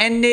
NA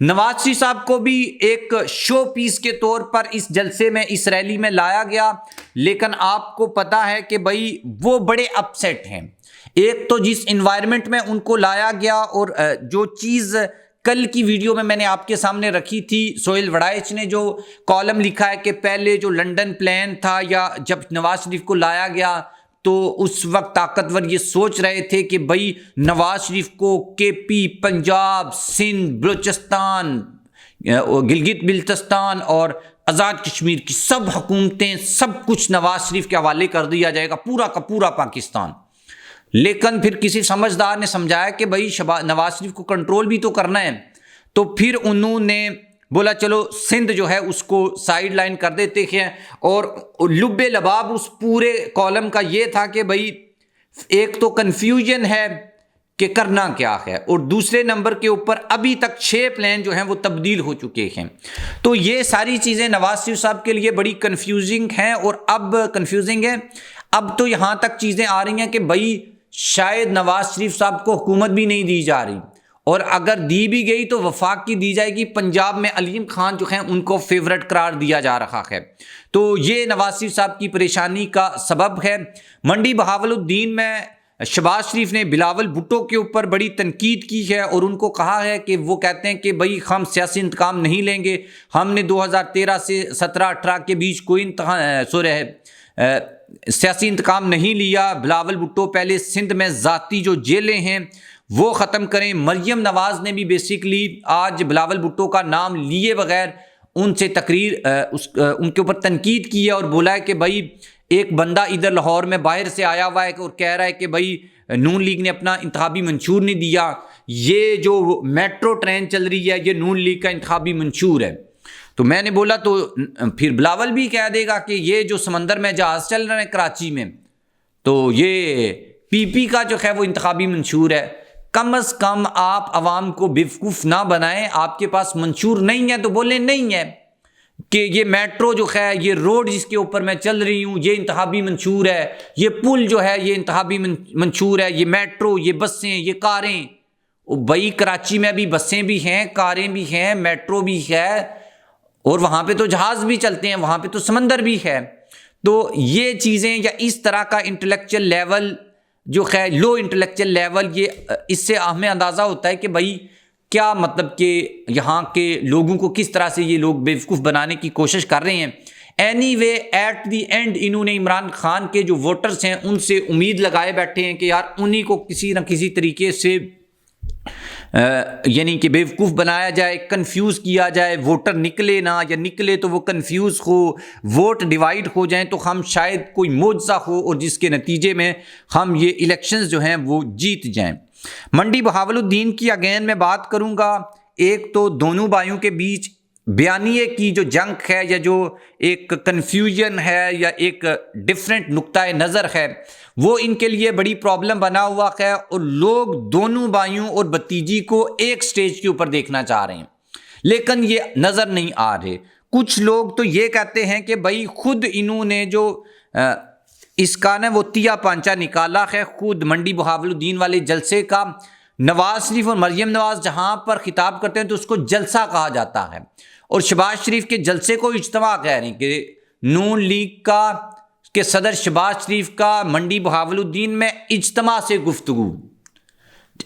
Nawaz Sharif صاحب کو بھی ایک شو پیس کے طور پر اس جلسے میں اس ریلی میں لایا گیا، لیکن آپ کو پتا ہے کہ بھائی وہ بڑے اپسیٹ ہیں۔ ایک تو جس انوائرمنٹ میں ان کو لایا گیا، اور جو چیز کل کی ویڈیو میں نے آپ کے سامنے رکھی تھی، سہیل وڑائچ نے جو کالم لکھا ہے کہ پہلے جو لنڈن پلان تھا، یا جب نواز شریف کو لایا گیا تو اس وقت طاقتور یہ سوچ رہے تھے کہ بھائی نواز شریف کو کے پی، پنجاب، سندھ، بلوچستان، گلگت بلتستان اور آزاد کشمیر کی سب حکومتیں، سب کچھ نواز شریف کے حوالے کر دیا جائے گا، پورا کا پورا پاکستان۔ لیکن پھر کسی سمجھدار نے سمجھایا کہ بھائی نواز شریف کو کنٹرول بھی تو کرنا ہے، تو پھر انہوں نے بولا چلو سندھ جو ہے اس کو سائیڈ لائن کر دیتے ہیں۔ اور لب لباب اس پورے کالم کا یہ تھا کہ بھائی ایک تو کنفیوژن ہے کہ کرنا کیا ہے، اور دوسرے نمبر کے اوپر ابھی تک 6 پلان جو ہیں وہ تبدیل ہو چکے ہیں۔ تو یہ ساری چیزیں نواز شریف صاحب کے لیے بڑی کنفیوزنگ ہیں، اور اب تو یہاں تک چیزیں آ رہی ہیں کہ بھائی شاید نواز شریف صاحب کو حکومت بھی نہیں دی جا رہی، اور اگر دی بھی گئی تو وفاق کی دی جائے گی۔ پنجاب میں علیم خان جو ہیں ان کو فیورٹ قرار دیا جا رہا ہے، تو یہ نواز شریف صاحب کی پریشانی کا سبب ہے۔ منڈی بہاولالدین میں شہباز شریف نے بلاول بھٹو کے اوپر بڑی تنقید کی ہے، اور ان کو کہا ہے کہ وہ کہتے ہیں کہ بھائی ہم سیاسی انتقام نہیں لیں گے، ہم نے 2013 سے 17-18 کے بیچ کوئی سیاسی انتقام نہیں لیا۔ بلاول بھٹو پہلے سندھ میں ذاتی جو جیلیں ہیں وہ ختم کریں۔ مریم نواز نے بھی بیسیکلی آج بلاول بھٹو کا نام لیے بغیر ان سے ان کے اوپر تنقید کی ہے، اور بولا ہے کہ بھائی ایک بندہ ادھر لاہور میں باہر سے آیا ہوا ہے اور کہہ رہا ہے کہ بھائی نون لیگ نے اپنا انتخابی منشور نہیں دیا، یہ جو میٹرو ٹرین چل رہی ہے یہ نون لیگ کا انتخابی منشور ہے۔ تو میں نے بولا تو پھر بلاول بھی کہہ دے گا کہ یہ جو سمندر میں جہاز چل رہے ہیں کراچی میں، تو یہ پی پی کا جو ہے وہ انتخابی منشور ہے۔ کم از کم آپ عوام کو بیوقوف نہ بنائیں، آپ کے پاس منشور نہیں ہے تو بولیں نہیں ہے، کہ یہ میٹرو جو ہے، یہ روڈ جس کے اوپر میں چل رہی ہوں یہ انتخابی منشور ہے، یہ پل جو ہے یہ انتخابی منشور ہے، یہ میٹرو، یہ بسیں، یہ کاریں۔ بھائی کراچی میں بھی بسیں بھی ہیں، کاریں بھی ہیں، میٹرو بھی ہے، اور وہاں پہ تو جہاز بھی چلتے ہیں، وہاں پہ تو سمندر بھی ہے۔ تو یہ چیزیں یا اس طرح کا انٹلیکچل لیول جو ہے، لو انٹلیکچل لیول، یہ اس سے ہمیں اندازہ ہوتا ہے کہ بھائی کیا مطلب کہ یہاں کے لوگوں کو کس طرح سے یہ لوگ بیوقوف بنانے کی کوشش کر رہے ہیں۔ Anyway at the end انہوں نے عمران خان کے جو ووٹرز ہیں ان سے امید لگائے بیٹھے ہیں کہ یار انہی کو کسی نہ کسی طریقے سے یعنی کہ بیوقوف بنایا جائے، کنفیوز کیا جائے، ووٹر نکلے نہ، یا نکلے تو وہ کنفیوز ہو، ووٹ ڈیوائیڈ ہو جائیں، تو ہم شاید کوئی معجزہ ہو اور جس کے نتیجے میں ہم یہ الیکشنز جو ہیں وہ جیت جائیں۔ منڈی بہاولالدین کی اگین میں بات کروں گا۔ ایک تو دونوں بھائیوں کے بیچ بیانیے کی جو جنگ ہے، یا جو ایک کنفیوژن ہے، یا ایک ڈیفرنٹ نقطۂ نظر ہے، وہ ان کے لیے بڑی پرابلم بنا ہوا ہے، اور لوگ دونوں بھائیوں اور بھتیجی کو ایک سٹیج کے اوپر دیکھنا چاہ رہے ہیں، لیکن یہ نظر نہیں آ رہے۔ کچھ لوگ تو یہ کہتے ہیں کہ بھائی خود انہوں نے جو اس کا نا وہ تیا پانچا نکالا ہے، خود منڈی بہاولالدین والے جلسے کا، نواز شریف اور مریم نواز جہاں پر خطاب کرتے ہیں تو اس کو جلسہ کہا جاتا ہے، اور شہباز شریف کے جلسے کو اجتماع کہہ رہے ہیں کہ نون لیگ کے صدر شہباز شریف کا منڈی بہاولالدین میں اجتماع سے گفتگو،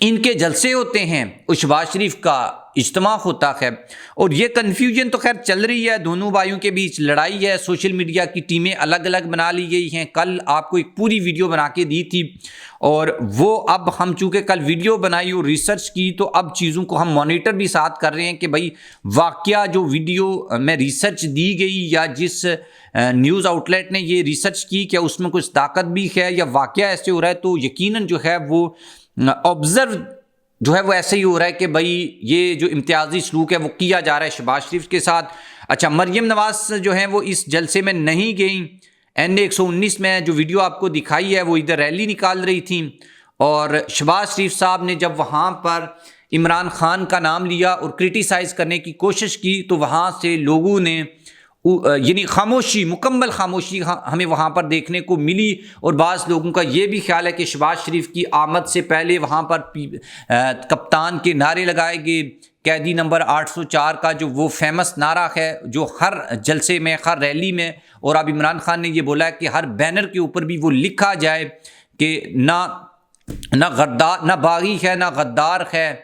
ان کے جلسے ہوتے ہیں اور شہباز شریف کا اجتماع ہوتا ہے۔ اور یہ کنفیوژن تو خیر چل رہی ہے، دونوں بھائیوں کے بیچ لڑائی ہے، سوشل میڈیا کی ٹیمیں الگ الگ بنا لی گئی ہیں۔ کل آپ کو ایک پوری ویڈیو بنا کے دی تھی، اور وہ اب ہم چونکہ کل ویڈیو بنائی اور ریسرچ کی تو اب چیزوں کو ہم مانیٹر بھی ساتھ کر رہے ہیں کہ بھائی واقعہ جو ویڈیو میں ریسرچ دی گئی یا جس نیوز آؤٹ لیٹ نے یہ ریسرچ کی، کیا اس میں کچھ طاقت بھی ہے یا واقعہ ایسے ہو رہا ہے، تو یقیناً جو ہے وہ آبزرو جو ہے وہ ایسے ہی ہو رہا ہے کہ بھائی یہ جو امتیازی سلوک ہے وہ کیا جا رہا ہے شہباز شریف کے ساتھ۔ اچھا، مریم نواز جو ہیں وہ اس جلسے میں نہیں گئیں۔ NA119 میں جو ویڈیو آپ کو دکھائی ہے وہ ادھر ریلی نکال رہی تھیں، اور شہباز شریف صاحب نے جب وہاں پر عمران خان کا نام لیا اور کرٹیسائز کرنے کی کوشش کی تو وہاں سے لوگوں نے یعنی خاموشی، مکمل خاموشی ہمیں وہاں پر دیکھنے کو ملی، اور بعض لوگوں کا یہ بھی خیال ہے کہ شہباز شریف کی آمد سے پہلے وہاں پر کپتان کے نعرے لگائے گئے قیدی نمبر 804 کا جو وہ فیمس نعرہ ہے جو ہر جلسے میں، ہر ریلی میں، اور اب عمران خان نے یہ بولا ہے کہ ہر بینر کے اوپر بھی وہ لکھا جائے کہ نہ غدار، نہ باغی ہے، نہ غدار ہے،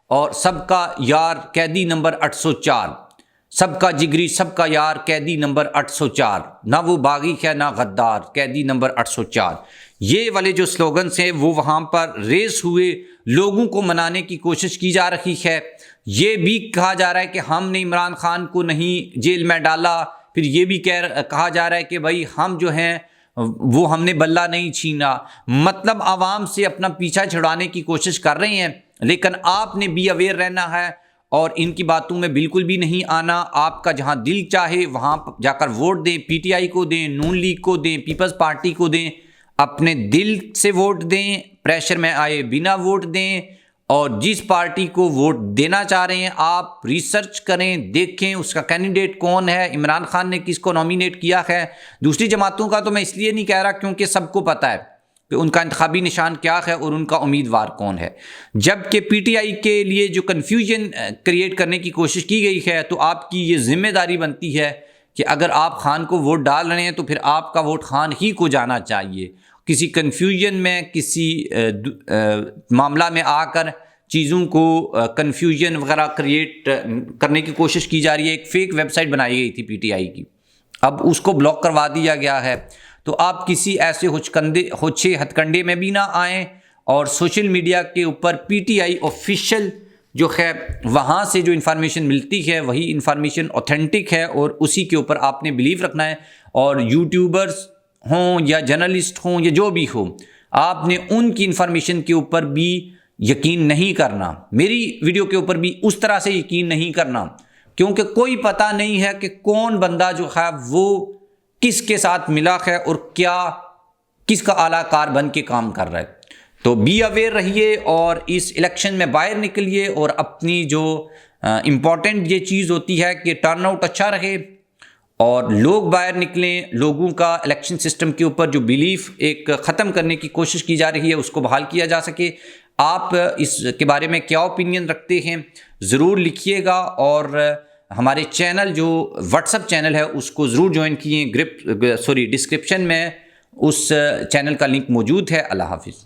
اور سب کا یار قیدی نمبر 804، سب کا جگری، سب کا یار قیدی نمبر 804، نہ وہ باغی ہے نہ غدار، قیدی نمبر 804۔ یہ والے جو سلوگنز ہیں وہ وہاں پر ریز ہوئے، لوگوں کو منانے کی کوشش کی جا رہی ہے۔ یہ بھی کہا جا رہا ہے کہ ہم نے عمران خان کو نہیں جیل میں ڈالا، پھر یہ بھی کہا جا رہا ہے کہ بھائی ہم جو ہیں وہ ہم نے بلہ نہیں چھینا، مطلب عوام سے اپنا پیچھا چھڑانے کی کوشش کر رہے ہیں۔ لیکن آپ نے بی اویئر رہنا ہے اور ان کی باتوں میں بالکل بھی نہیں آنا۔ آپ کا جہاں دل چاہے وہاں جا کر ووٹ دیں، پی ٹی آئی کو دیں، نون لیگ کو دیں، پیپلز پارٹی کو دیں، اپنے دل سے ووٹ دیں، پریشر میں آئے بنا ووٹ دیں، اور جس پارٹی کو ووٹ دینا چاہ رہے ہیں آپ ریسرچ کریں، دیکھیں اس کا کینڈیڈیٹ کون ہے، عمران خان نے کس کو نامینیٹ کیا ہے۔ دوسری جماعتوں کا تو میں اس لیے نہیں کہہ رہا کیونکہ سب کو پتہ ہے کہ ان کا انتخابی نشان کیا ہے اور ان کا امیدوار کون ہے، جبکہ پی ٹی آئی کے لیے جو کنفیوژن کریٹ کرنے کی کوشش کی گئی ہے، تو آپ کی یہ ذمہ داری بنتی ہے کہ اگر آپ خان کو ووٹ ڈال رہے ہیں تو پھر آپ کا ووٹ خان ہی کو جانا چاہیے۔ کسی کنفیوژن میں، کسی معاملہ میں آ کر چیزوں کو کنفیوژن وغیرہ کریٹ کرنے کی کوشش کی جا رہی ہے۔ ایک فیک ویب سائٹ بنائی گئی تھی پی ٹی آئی کی، اب اس کو بلاک کروا دیا گیا ہے۔ تو آپ کسی ایسے ہوچے ہتھ کنڈے میں بھی نہ آئیں، اور سوشل میڈیا کے اوپر پی ٹی آئی آفیشیل جو ہے وہاں سے جو انفارمیشن ملتی ہے وہی انفارمیشن اوتھینٹک ہے، اور اسی کے اوپر آپ نے بلیو رکھنا ہے۔ اور یوٹیوبرز ہوں یا جرنلسٹ ہوں یا جو بھی ہو، آپ نے ان کی انفارمیشن کے اوپر بھی یقین نہیں کرنا، میری ویڈیو کے اوپر بھی اس طرح سے یقین نہیں کرنا، کیونکہ کوئی پتہ نہیں ہے کہ کون بندہ جو ہے وہ کس کے ساتھ ملا ہے اور کس کا اعلیٰ کار بن کے کام کر رہا ہے۔ تو بی اویئر رہیے اور اس الیکشن میں باہر نکلیے، اور اپنی جو امپورٹنٹ یہ چیز ہوتی ہے کہ ٹرن آؤٹ اچھا رہے اور لوگ باہر نکلیں، لوگوں کا الیکشن سسٹم کے اوپر جو بیلیف ایک ختم کرنے کی کوشش کی جا رہی ہے اس کو بحال کیا جا سکے۔ آپ اس کے بارے میں کیا اوپینین رکھتے ہیں ضرور لکھیے گا، اور ہمارے چینل جو واٹس ایپ چینل ہے اس کو ضرور جوائن کیے، ڈسکرپشن میں اس چینل کا لنک موجود ہے۔ اللہ حافظ۔